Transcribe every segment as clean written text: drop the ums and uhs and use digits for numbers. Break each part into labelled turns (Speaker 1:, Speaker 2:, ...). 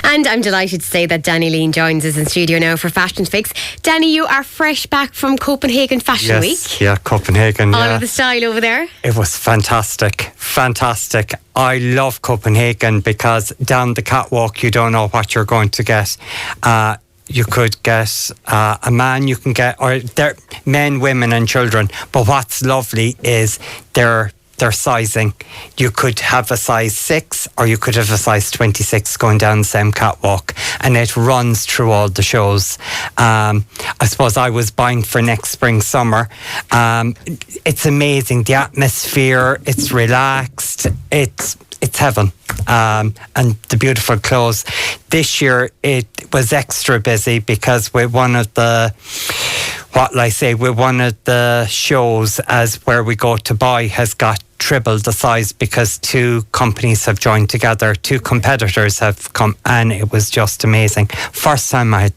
Speaker 1: And I'm delighted to say that Danny Leane joins us in studio now for Fashion Fix. Danny, you are fresh back from Copenhagen Fashion Week.
Speaker 2: Yeah, Copenhagen.
Speaker 1: All of the style over there.
Speaker 2: It was fantastic. I love Copenhagen because down the catwalk you don't know what you're going to get. You could get a man, you can get, or men, women and children. But what's lovely is their sizing. You could have a size 6 or you could have a size 26 going down the same catwalk, and it runs through all the shows. I suppose I was buying for next spring, summer. It's amazing, the atmosphere, it's relaxed, it's heaven. And the beautiful clothes. This year it was extra busy because we're one of the shows as where we go to buy has got triple the size because 2 companies have joined together, 2 competitors have come, and it was just amazing. First time I had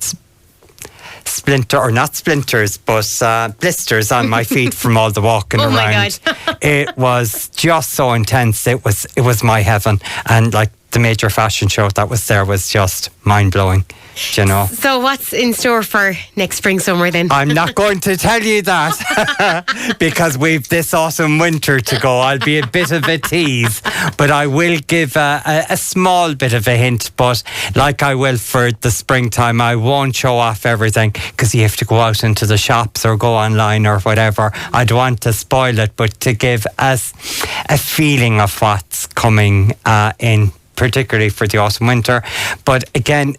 Speaker 2: blisters on my feet from all the walking around.
Speaker 1: My God.
Speaker 2: It was just so intense. It was my heaven. And like the major fashion show that was there was just mind-blowing, you know.
Speaker 1: So what's in store for next spring, summer then?
Speaker 2: I'm not going to tell you that because we've this autumn winter to go. I'll be a bit of a tease, but I will give a small bit of a hint. But like I will for the springtime, I won't show off everything because you have to go out into the shops or go online or whatever. I don't want to spoil it, but to give us a feeling of what's coming in, particularly for the autumn winter. But again,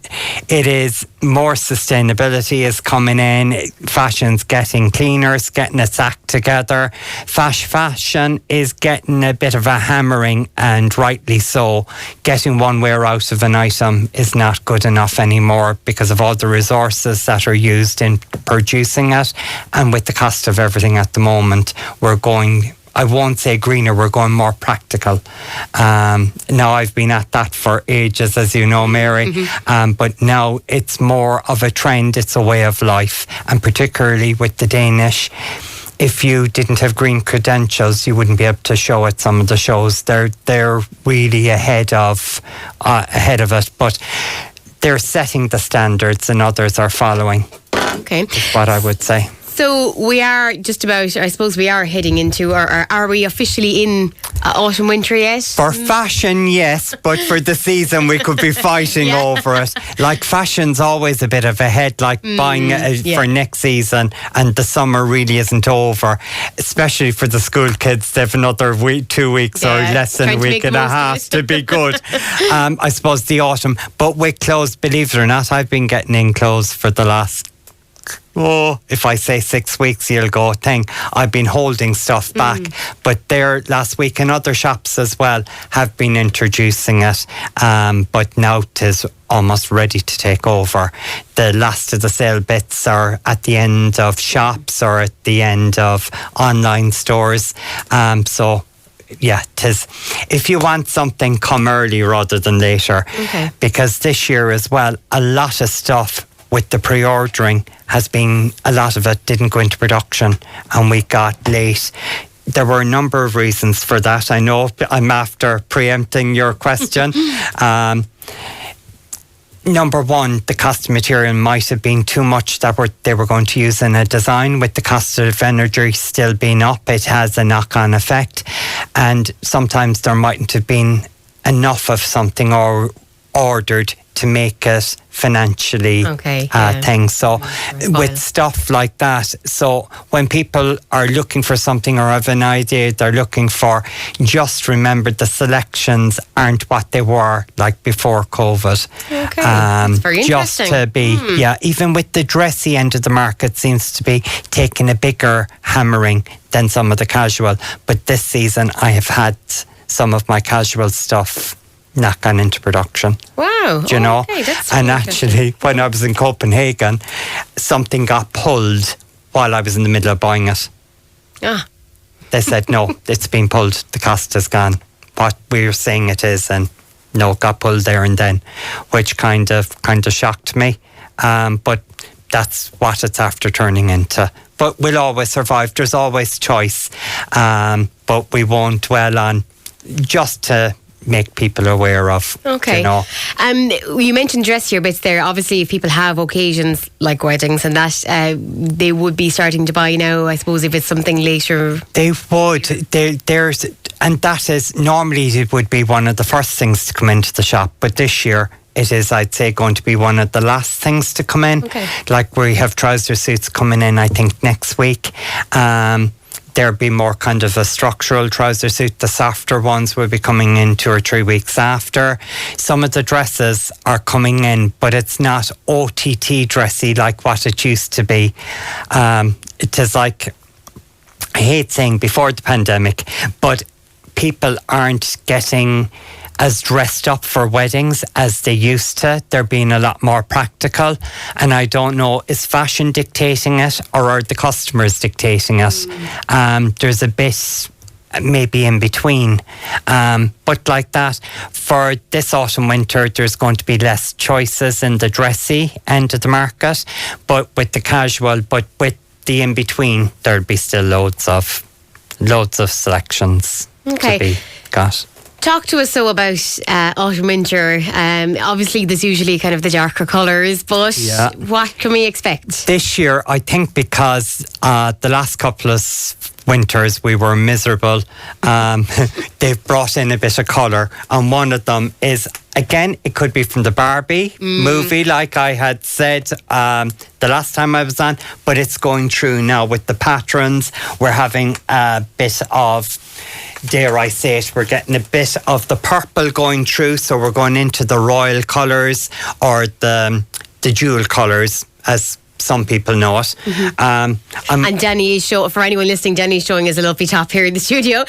Speaker 2: it is more sustainability is coming in. Fashion's getting cleaner, it's getting its act together. Fashion is getting a bit of a hammering, and rightly so. Getting one wear out of an item is not good enough anymore because of all the resources that are used in producing it, and with the cost of everything at the moment, we're going, I won't say greener, we're going more practical. Now I've been at that for ages, as you know, Mary, but now it's more of a trend, it's a way of life, and particularly with the Danish, if you didn't have green credentials, you wouldn't be able to show at some of the shows. They're really ahead of it, but they're setting the standards and others are following.
Speaker 1: Okay.
Speaker 2: Is what I would say.
Speaker 1: So we are just about, I suppose we are heading into, or are we officially in autumn, winter yet?
Speaker 2: For fashion, yes, but for the season we could be fighting over it. Like fashion's always a bit of a head, like buying for next season, and the summer really isn't over, especially for the school kids. They have another 2 weeks or less than a week and a half to be good. I suppose the autumn, but with clothes, believe it or not, I've been getting in clothes for the last, if I say 6 weeks, you'll go, thing. I've been holding stuff back, but there last week and other shops as well have been introducing it, but now it is almost ready to take over. The last of the sale bits are at the end of shops or at the end of online stores, so yeah, it is. If you want something, come early rather than later, because this year as well, a lot of stuff with the pre-ordering has been, a lot of it didn't go into production and we got late. There were a number of reasons for that. I know I'm after preempting your question. Number one, the cost of material might have been too much that they were going to use in a design. With the cost of energy still being up, it has a knock-on effect. And sometimes there mightn't have been enough of something ordered to make it financially thing. So with stuff like that, so when people are looking for something or have an idea they're looking for, just remember the selections aren't what they were like before COVID.
Speaker 1: That's very interesting.
Speaker 2: Just to be, even with the dressy end of the market seems to be taking a bigger hammering than some of the casual. But this season I have had some of my casual stuff not gone into production.
Speaker 1: Wow.
Speaker 2: Do you know?
Speaker 1: That's
Speaker 2: and actually, when I was in Copenhagen, something got pulled while I was in the middle of buying it. They said, no, it's been pulled. The cost is gone. What we're saying it is, and no, it got pulled there and then, which kind of shocked me. But that's what it's after turning into. But we'll always survive. There's always choice. But we won't dwell on just to make people aware of.
Speaker 1: Okay.
Speaker 2: You know.
Speaker 1: You mentioned dressier bits there. Obviously, if people have occasions like weddings and that, they would be starting to buy now, I suppose, if it's something later.
Speaker 2: They would. And that is, normally it would be one of the first things to come into the shop. But this year, it is, I'd say, going to be one of the last things to come in.
Speaker 1: Okay.
Speaker 2: Like we have trouser suits coming in, I think, next week. There'll be more kind of a structural trouser suit. The softer ones will be coming in 2 or 3 weeks after. Some of the dresses are coming in, but it's not OTT dressy like what it used to be. It is like, I hate saying before the pandemic, but people aren't getting as dressed up for weddings as they used to. They're being a lot more practical. And I don't know, is fashion dictating it or are the customers dictating it? There's a bit maybe in between. But like that, for this autumn winter, there's going to be less choices in the dressy end of the market, but with the casual, but with the in between, there'll be still loads of selections to be got.
Speaker 1: Talk to us so about autumn winter. Obviously there's usually kind of the darker colours, but what can we expect
Speaker 2: this year? I think because the last couple of winters we were miserable, they've brought in a bit of colour, and one of them is, again, it could be from the Barbie movie, like I had said the last time I was on, but it's going through now with the patterns. We're having a bit of, dare I say it, we're getting a bit of the purple going through, so we're going into the royal colours or the jewel colours, as some people know it.
Speaker 1: And Danny is for anyone listening, Danny's showing us a lovely top here in the studio.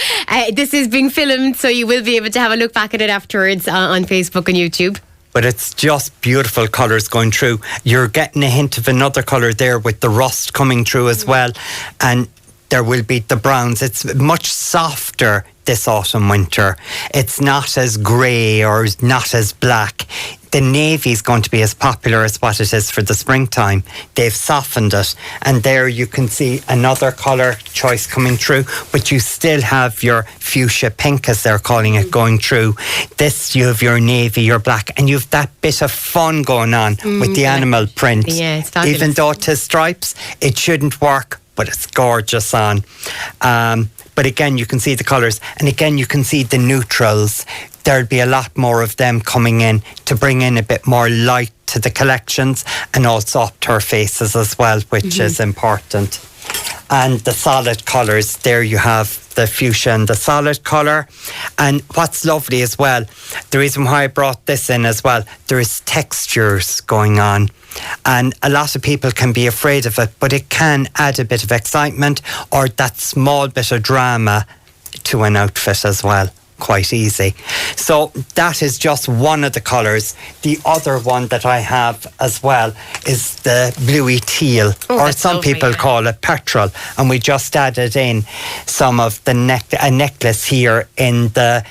Speaker 1: This is being filmed, so you will be able to have a look back at it afterwards on Facebook and YouTube.
Speaker 2: But it's just beautiful colours going through. You're getting a hint of another colour there with the rust coming through as well. And there will be the browns. It's much softer this autumn winter. It's not as grey or not as black. The navy is going to be as popular as what it is for the springtime. They've softened it, and there you can see another colour choice coming through, but you still have your fuchsia pink, as they're calling it, going through. This, you have your navy, your black, and you've that bit of fun going on with the animal print.
Speaker 1: Yeah, it's fabulous.
Speaker 2: Even though it has stripes, it shouldn't work, but it's gorgeous on. But again, you can see the colours, and again, you can see the neutrals. There'll be a lot more of them coming in to bring in a bit more light to the collections, and also up to our faces as well, which is important. And the solid colours, there you have the fuchsia and the solid colour. And what's lovely as well, the reason why I brought this in as well, there is textures going on. And a lot of people can be afraid of it, but it can add a bit of excitement or that small bit of drama to an outfit as well. Quite easy. So that is just one of the colours. The other one that I have as well is the bluey teal, or some people call it petrol. And we just added in some of the necklace here in the,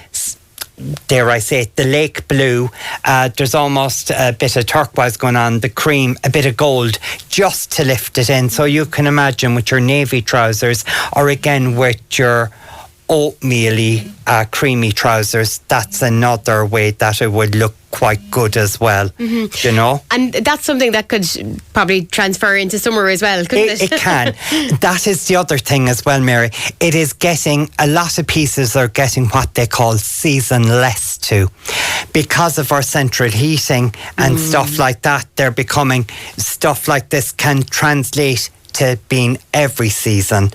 Speaker 2: dare I say it, the lake blue. There's almost a bit of turquoise going on, the cream, a bit of gold, just to lift it in. So you can imagine with your navy trousers, or again with your oatmeal-y, creamy trousers, that's another way that it would look quite good as well, you know.
Speaker 1: And that's something that could probably transfer into summer as well, couldn't it?
Speaker 2: It can. That is the other thing as well, Mary. It is getting, a lot of pieces are getting what they call seasonless too. Because of our central heating and stuff like that, they're becoming, stuff like this can translate to being every season.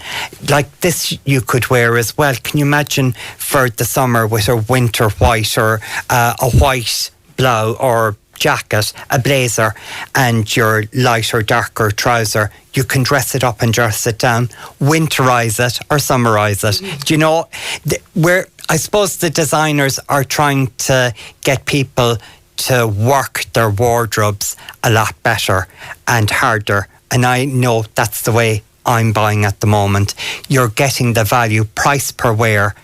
Speaker 2: Like this you could wear as well. Can you imagine for the summer with a winter white or a white blouse or jacket, a blazer, and your light or darker trouser? You can dress it up and dress it down, winterize it or summerize it. Do you know, I suppose the designers are trying to get people to work their wardrobes a lot better and harder. And I know that's the way I'm buying at the moment. You're getting the value, price per wear.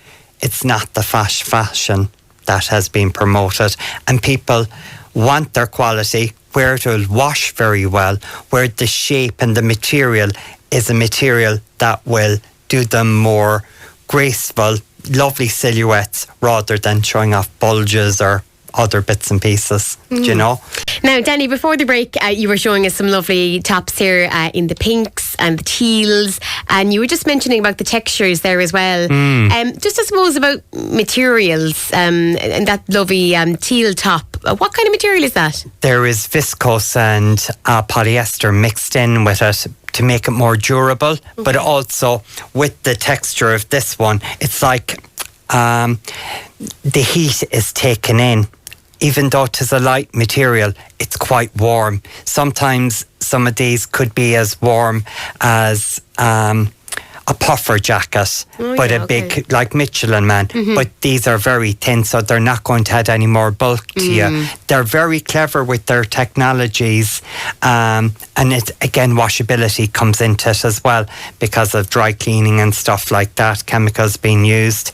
Speaker 2: It's not the fashion that has been promoted. And people want their quality, where it will wash very well, where the shape and the material is a material that will do them more graceful, lovely silhouettes rather than showing off bulges or other bits and pieces, do you know?
Speaker 1: Now, Danny, before the break, you were showing us some lovely tops here in the pinks and the teals, and you were just mentioning about the textures there as well. Just I suppose about materials and that lovely teal top. What kind of material is that?
Speaker 2: There is viscose and polyester mixed in with it to make it more durable, but also with the texture of this one, it's like the heat is taken in. Even though it is a light material, it's quite warm. Sometimes some of these could be as warm as a puffer jacket, but a big, like Michelin Man. But these are very thin, so they're not going to add any more bulk to you. They're very clever with their technologies. And it, again, washability comes into it as well because of dry cleaning and stuff like that, chemicals being used.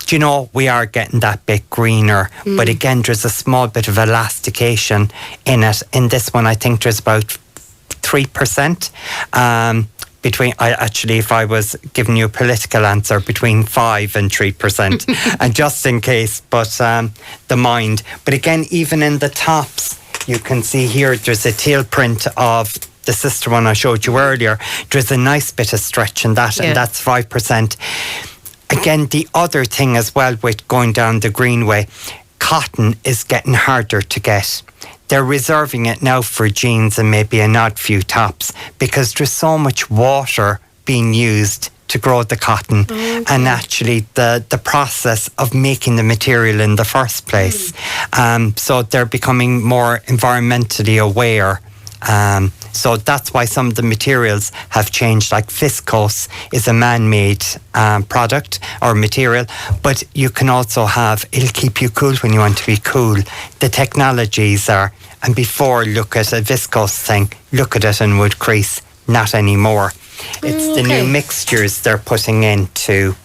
Speaker 2: You know, we are getting that bit greener, but again, there's a small bit of elastication in it. In this one, I think there's about 3%. If I was giving you a political answer, between 5 and 3%, and just in case, but the mind. But again, even in the tops, you can see here, there's a teal print of the sister one I showed you earlier. There's a nice bit of stretch in that, and that's 5%. Again, the other thing as well with going down the greenway, cotton is getting harder to get. They're reserving it now for jeans and maybe an odd few tops because there's so much water being used to grow the cotton and actually the process of making the material in the first place. So they're becoming more environmentally aware. So that's why some of the materials have changed, like viscose is a man-made product or material, but you can also have, it'll keep you cool when you want to be cool. The technologies are, and before, look at a viscose thing, look at it and would crease, not anymore. It's the new mixtures they're putting into.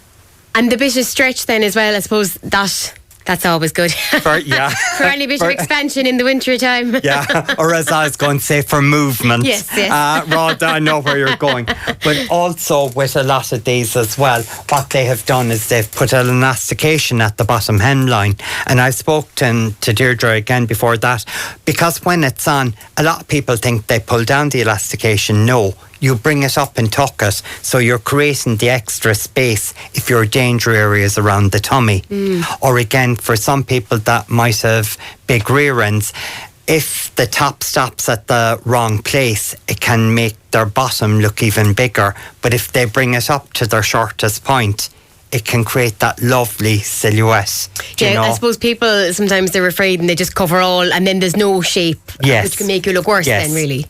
Speaker 1: And the bit of stretch then as well, I suppose that's always good. For any bit of expansion in the winter time.
Speaker 2: Or as I was going to say, for movement.
Speaker 1: Yes.
Speaker 2: Rod, I know where you're going. But also with a lot of these as well, what they have done is they've put an elastication at the bottom hemline. And I spoke to Deirdre again before that, because when it's on, a lot of people think they pull down the elastication. No. You bring it up and tuck it, so you're creating the extra space if your danger areas around the tummy. Or again, for some people that might have big rear ends, if the top stops at the wrong place, it can make their bottom look even bigger. But if they bring it up to their shortest point, it can create that lovely silhouette. You know?
Speaker 1: I suppose people, sometimes they're afraid and they just cover all and then there's no shape, which can make you look worse then, really.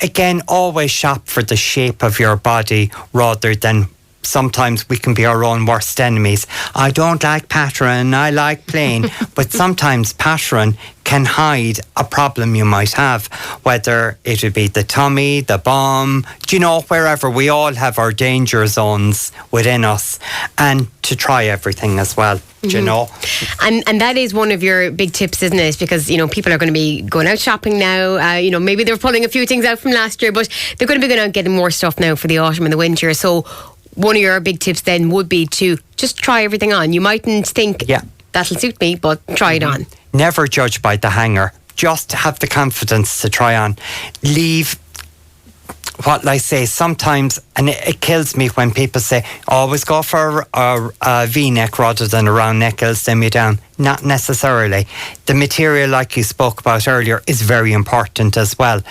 Speaker 2: Again, always shop for the shape of your body rather than sometimes we can be our own worst enemies. I don't like pattern, I like plain. But sometimes pattern can hide a problem you might have, whether it would be the tummy, the bum, you know, wherever. We all have our danger zones within us, and to try everything as well. You know,
Speaker 1: and that is one of your big tips, isn't it? Because, you know, people are going to be going out shopping now. You know, maybe they're pulling a few things out from last year, but they're going to be going out getting more stuff now for the autumn and the winter. So one of your big tips then would be to just try everything on. You mightn't think that'll suit me, but try it on.
Speaker 2: Never judge by the hanger. Just have the confidence to try on. Leave what I say sometimes, and it kills me when people say, always go for a V-neck rather than a round neck, it'll stem you down. Not necessarily. The material, like you spoke about earlier, is very important as well,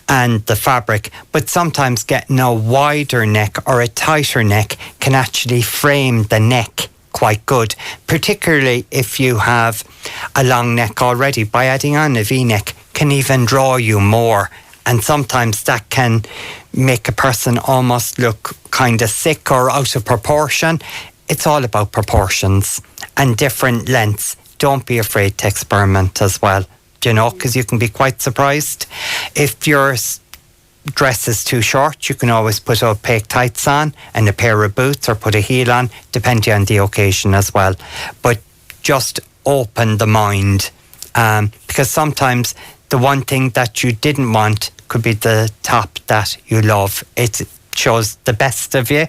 Speaker 2: and the fabric. But sometimes getting a wider neck or a tighter neck can actually frame the neck quite good, particularly if you have a long neck already. By adding on a V-neck can even draw you more. And sometimes that can make a person almost look kind of sick or out of proportion. It's all about proportions and different lengths. Don't be afraid to experiment as well, you know, because you can be quite surprised. If your dress is too short, you can always put opaque tights on and a pair of boots or put a heel on, depending on the occasion as well. But just open the mind, because sometimes the one thing that you didn't want could be the top that you love. shows the best of you.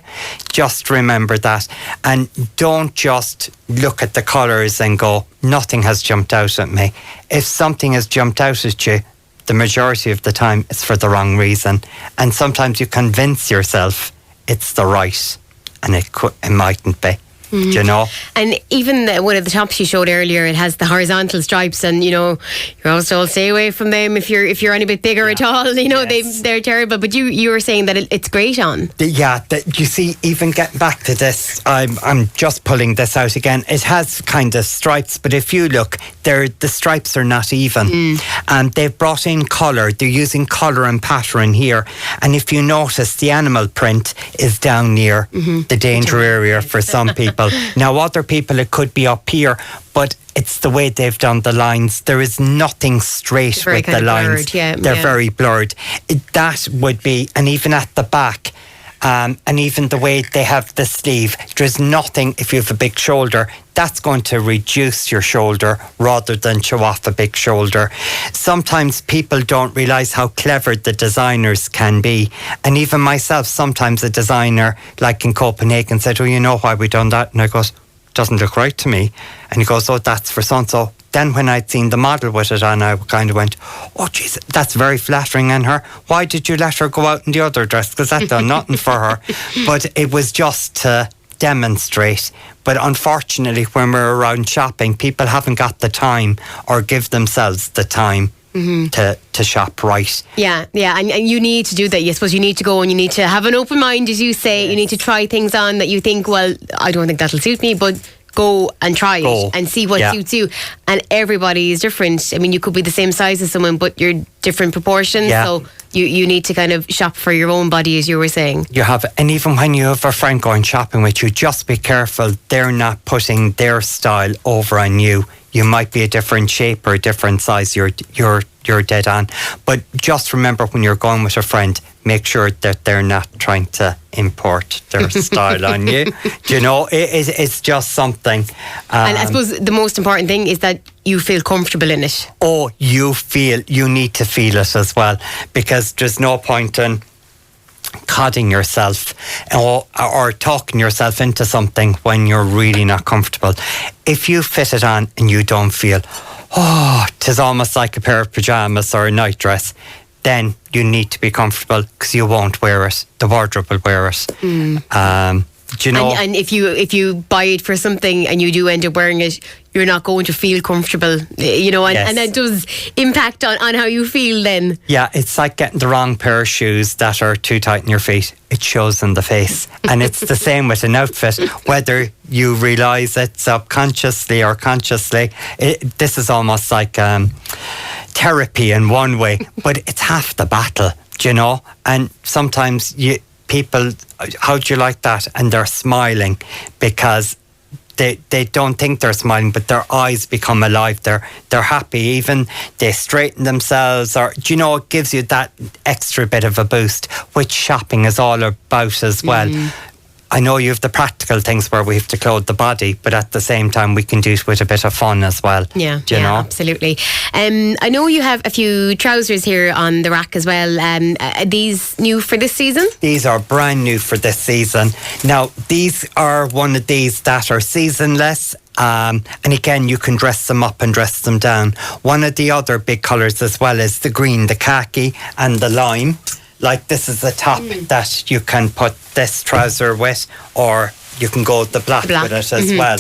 Speaker 2: Just remember that. And don't just look at the colours and go, nothing has jumped out at me. If something has jumped out at you, the majority of the time it's for the wrong reason. And sometimes you convince yourself it's the right, and it mightn't be. You know,
Speaker 1: and even one of the tops you showed earlier, it has the horizontal stripes, and you're also stay away from them if you're any bit bigger at all. They're terrible. But you were saying that it's great on.
Speaker 2: You see, even getting back to this, I'm just pulling this out again. It has kind of stripes, but if you look, the stripes are not even, and they've brought in colour. They're using colour and pattern here, and if you notice, the animal print is down near the danger area for some people. Now, other people, it could be up here, but it's the way they've done the lines. There is nothing straight with the lines.
Speaker 1: Blurred,
Speaker 2: They're very blurred. That would be, and even at the back, and even the way they have the sleeve, there's nothing, if you have a big shoulder, that's going to reduce your shoulder rather than show off a big shoulder. Sometimes people don't realise how clever the designers can be. And even myself, sometimes a designer, like in Copenhagen, said, oh, you know why we done that? And I goes, doesn't look right to me. And he goes, oh, that's for so-and-so. Then when I'd seen the model with it on, I kind of went, oh, jeez, that's very flattering on her. Why did you let her go out in the other dress? Because that done nothing for her. But it was just to demonstrate. But unfortunately, when we're around shopping, people haven't got the time or give themselves the time to shop right.
Speaker 1: Yeah, and you need to do that. I suppose you need to go and you need to have an open mind, as you say. You need to try things on that you think, well, I don't think that'll suit me, but go and try it and see what suits you. And everybody is different. I mean, you could be the same size as someone, but you're different proportions. So you need to kind of shop for your own body, as you were saying.
Speaker 2: You have, and even when you have a friend going shopping with you, just be careful they're not putting their style over on you. You might be a different shape or a different size. You're dead on. But just remember, when you're going with a friend, make sure that they're not trying to import their style on you. Do you know, it's just something.
Speaker 1: And I suppose the most important thing is that you feel comfortable in it.
Speaker 2: Oh, you need to feel it as well, because there's no point in codding yourself or talking yourself into something when you're really not comfortable. If you fit it on and you don't feel, oh, 'tis almost like a pair of pyjamas or a night dress, then you need to be comfortable, because you won't wear it. The wardrobe will wear it. Do you know?
Speaker 1: And if you buy it for something and you do end up wearing it, you're not going to feel comfortable, and that does impact on how you feel then.
Speaker 2: Yeah, it's like getting the wrong pair of shoes that are too tight in your feet. It shows in the face. And it's the same with an outfit, whether you realise it subconsciously or consciously. This is almost like therapy in one way, but it's half the battle, and sometimes people, how do you like that? And they're smiling because they don't think they're smiling, but their eyes become alive. They're happy. Even they straighten themselves, or it gives you that extra bit of a boost, which shopping is all about as well. I know you have the practical things where we have to clothe the body, but at the same time we can do it with a bit of fun as well.
Speaker 1: Yeah,
Speaker 2: do you know?
Speaker 1: Absolutely. I know you have a few trousers here on the rack as well. Are these new for this season?
Speaker 2: These are brand new for this season. Now, these are one of these that are seasonless. And again, you can dress them up and dress them down. One of the other big colours as well is the green, the khaki and the lime. Like, this is the top that you can put this trouser with, or you can go the black with it as well.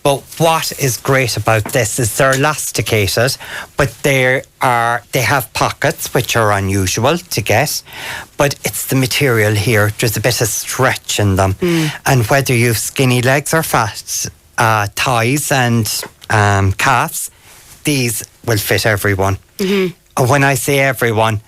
Speaker 2: But what is great about this is they're elasticated, but they have pockets, which are unusual to get. But it's the material here. There's a bit of stretch in them. And whether you have skinny legs or fat thighs and calves, these will fit everyone. And when I say everyone,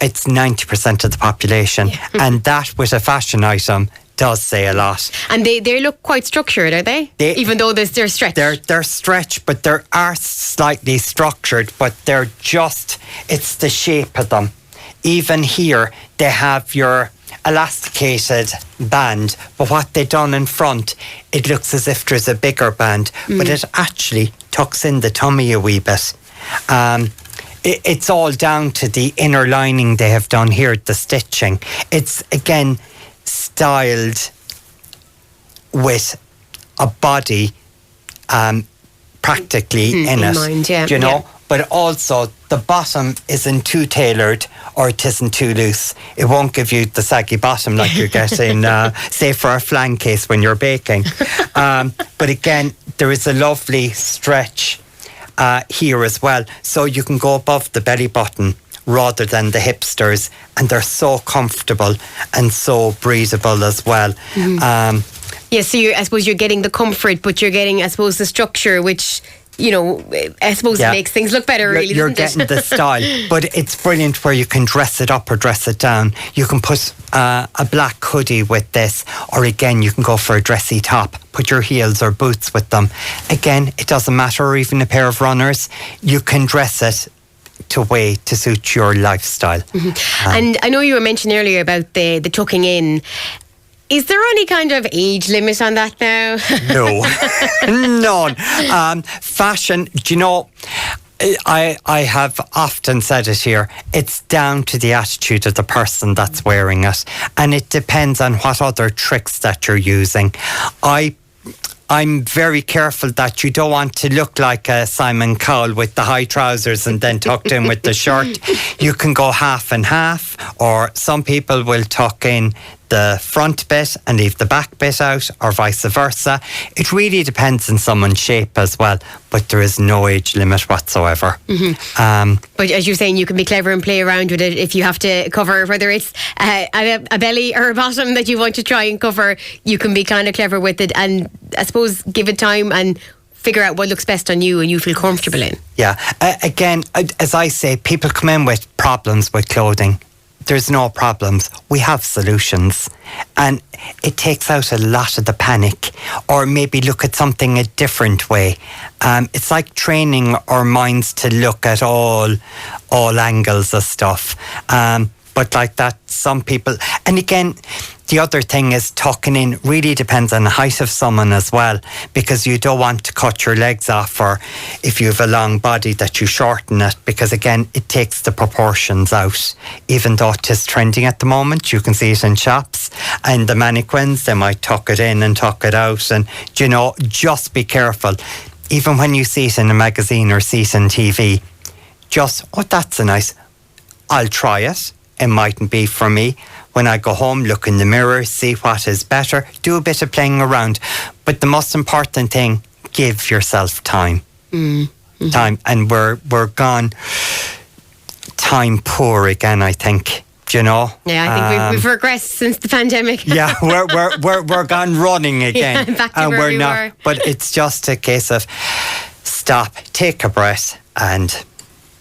Speaker 2: it's 90% of the population. And that, with a fashion item, does say a lot.
Speaker 1: And they look quite structured, are they? Even though they're stretched?
Speaker 2: They're stretched, but they are slightly structured, but they're just, it's the shape of them. Even here, they have your elasticated band, but what they've done in front, it looks as if there's a bigger band, but it actually tucks in the tummy a wee bit. it's all down to the inner lining they have done here, the stitching. It's, again, styled with a body practically in it,
Speaker 1: mind, yeah.
Speaker 2: you know. But also the bottom isn't too tailored or it isn't too loose. It won't give you the saggy bottom like you're getting, say, for a flan case when you're baking. But again, there is a lovely stretch here as well, so you can go above the belly button rather than the hipsters, and they're so comfortable and so breathable as well.
Speaker 1: Yeah, so I suppose you're getting the comfort, but you're getting, I suppose, the structure, which, you know, I suppose it makes things look better, really.
Speaker 2: You're getting the style, but it's brilliant where you can dress it up or dress it down. You can put a black hoodie with this, or again, you can go for a dressy top, put your heels or boots with them. Again, it doesn't matter, or even a pair of runners. You can dress it to suit your lifestyle.
Speaker 1: And I know you were mentioning earlier about the tucking in. Is there any kind of age limit on that now?
Speaker 2: No, none. Fashion, do you know, I have often said it here, it's down to the attitude of the person that's wearing it. And it depends on what other tricks that you're using. I'm very careful that you don't want to look like a Simon Cowell with the high trousers and then tucked in with the shirt. You can go half and half, or some people will tuck in the front bit and leave the back bit out, or vice versa. It really depends on someone's shape as well, but there is no age limit whatsoever.
Speaker 1: But as you're saying, you can be clever and play around with it if you have to cover, whether it's a belly or a bottom that you want to try and cover, you can be kind of clever with it, and I suppose give it time and figure out what looks best on you and you feel comfortable in.
Speaker 2: Yeah, again, as I say, people come in with problems with clothing. There's no problems. We have solutions. And it takes out a lot of the panic, or maybe look at something a different way. It's like training our minds to look at all angles of stuff. But like that, some people... And again, the other thing is tucking in really depends on the height of someone as well, because you don't want to cut your legs off, or if you have a long body that you shorten it, because again, it takes the proportions out. Even though it is trending at the moment, you can see it in shops, and the mannequins, they might tuck it in and tuck it out, and, you know, just be careful. Even when you see it in a magazine or see it on TV, just, oh, that's a nice... I'll try it. It mightn't be for me. When I go home, look in the mirror, see what is better, do a bit of playing around. But the most important thing, give yourself time. Time. And we're gone time poor again, I think. Do you know?
Speaker 1: Yeah, I think we've regressed since the pandemic.
Speaker 2: Yeah, we're gone running again.
Speaker 1: Yeah, back to
Speaker 2: and
Speaker 1: where we
Speaker 2: not.
Speaker 1: were.
Speaker 2: But it's just a case of stop, take a breath, and,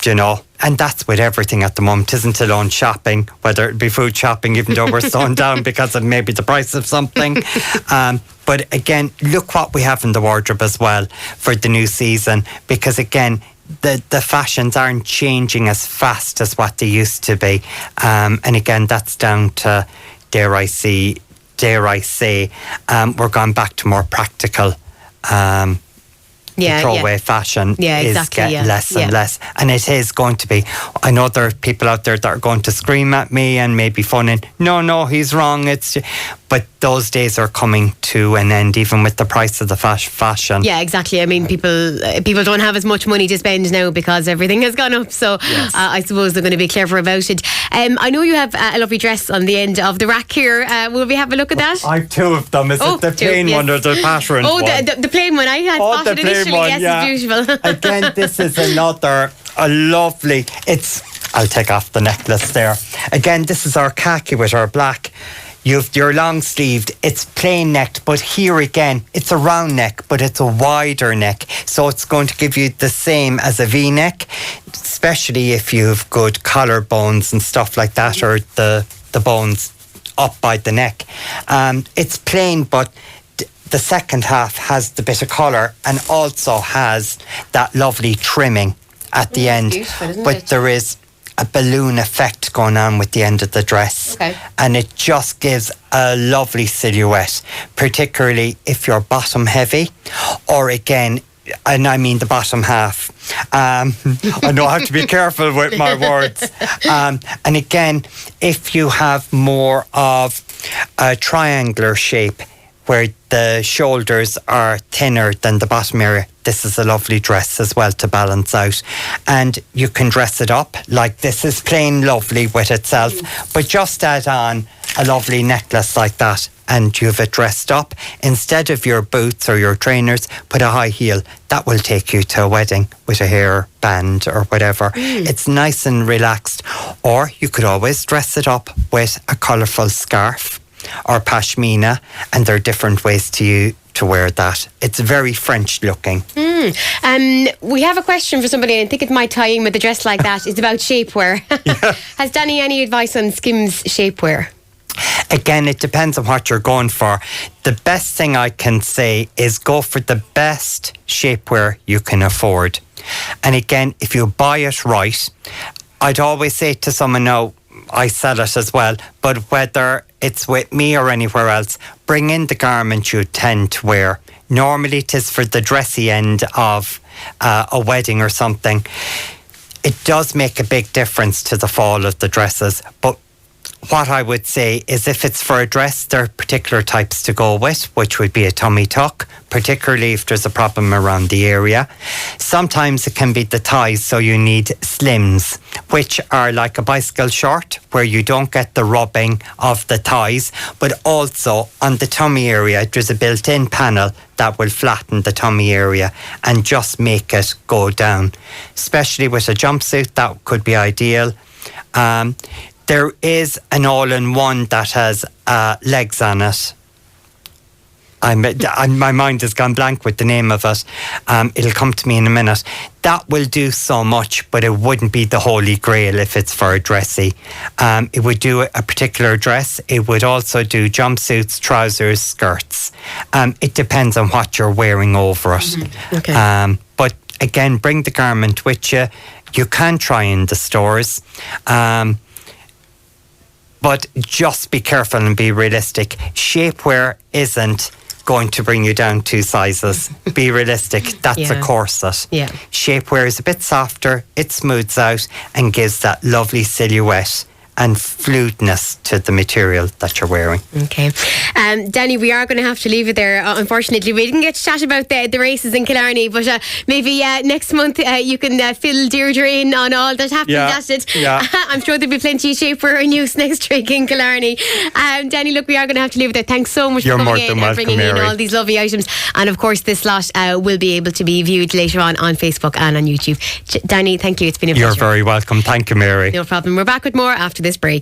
Speaker 2: you know, and that's with everything at the moment. Isn't alone shopping, whether it be food shopping, even though we're slowing down because of maybe the price of something. But again, look what we have in the wardrobe as well for the new season, because again, the fashions aren't changing as fast as what they used to be. And again, that's down to, dare I say, we're going back to more practical throwaway fashion is getting less and less, and it is going to be. I know there are people out there that are going to scream at me and maybe phoning, no, he's wrong, but those days are coming to an end, even with the price of the fashion.
Speaker 1: Yeah, exactly. I mean, people don't have as much money to spend now because everything has gone up, so yes. I suppose they're going to be clever about it. I know you have a lovely dress on the end of the rack here. Will we have a look at that?
Speaker 2: I've two of them. Is it the plain one or the patterned one?
Speaker 1: The plain one. I had spotted initially. Yes, it's beautiful.
Speaker 2: Again, this is a lovely... I'll take off the necklace there. Again, this is our khaki with our black. You've your long sleeved, it's plain necked, but here again, it's a round neck, but it's a wider neck. So it's going to give you the same as a V-neck, especially if you have good collar bones and stuff like that, or the bones up by the neck. It's plain, but the second half has the bit of colour and also has that lovely trimming at the end. But there is a balloon effect going on with the end of the dress.
Speaker 1: Okay.
Speaker 2: And it just gives a lovely silhouette, particularly if you're bottom heavy, or again, and I mean the bottom half. I know I have to be careful with my words. And again, if you have more of a triangular shape where the shoulders are thinner than the bottom area, this is a lovely dress as well to balance out. And you can dress it up like this is plain lovely with itself, but just add on a lovely necklace like that and you've it dressed up. Instead of your boots or your trainers, put a high heel. That will take you to a wedding with a hair band or whatever. It's nice and relaxed. Or you could always dress it up with a colourful scarf or pashmina, and there are different ways to wear that. It's very French looking.
Speaker 1: We have a question for somebody, and I think it might tie in with a dress like that. It's about shapewear. Has Danny any advice on Skims shapewear?
Speaker 2: Again, it depends on what you're going for. The best thing I can say is go for the best shapewear you can afford. And again, if you buy it right, I'd always say to someone, no, I sell it as well, but whether it's with me or anywhere else, bring in the garment you tend to wear. Normally it is for the dressy end of a wedding or something. It does make a big difference to the fall of the dresses, but what I would say is if it's for a dress, there are particular types to go with, which would be a tummy tuck, particularly if there's a problem around the area. Sometimes it can be the thighs, so you need slims, which are like a bicycle short, where you don't get the rubbing of the thighs, but also on the tummy area, there's a built-in panel that will flatten the tummy area and just make it go down. Especially with a jumpsuit, that could be ideal. There is an all-in-one that has legs on it. My mind has gone blank with the name of it. It'll come to me in a minute. That will do so much, but it wouldn't be the holy grail if it's for a dressy. It would do a particular dress. It would also do jumpsuits, trousers, skirts. It depends on what you're wearing over it.
Speaker 1: Okay.
Speaker 2: But again, bring the garment with you. You can try in the stores. But just be careful and be realistic. Shapewear isn't going to bring you down 2 sizes. Be realistic. That's a corset.
Speaker 1: Yeah.
Speaker 2: Shapewear is a bit softer. It smooths out and gives that lovely silhouette and fluidness to the material that you're wearing.
Speaker 1: Okay. Danny, we are going to have to leave it there. Unfortunately, we didn't get to chat about the races in Killarney, but maybe next month you can fill Deirdre in on all that happened at it.
Speaker 2: Yeah.
Speaker 1: I'm sure there'll be plenty of shapewear in use next week in Killarney. Danny, look, we are going to have to leave it there. Thanks so much for coming in and bringing in all these lovely items. And of course, this lot will be able to be viewed later on Facebook and on YouTube. Danny, thank you. It's been a pleasure.
Speaker 2: You're very welcome. Thank you, Mary.
Speaker 1: No problem. We're back with more after this break.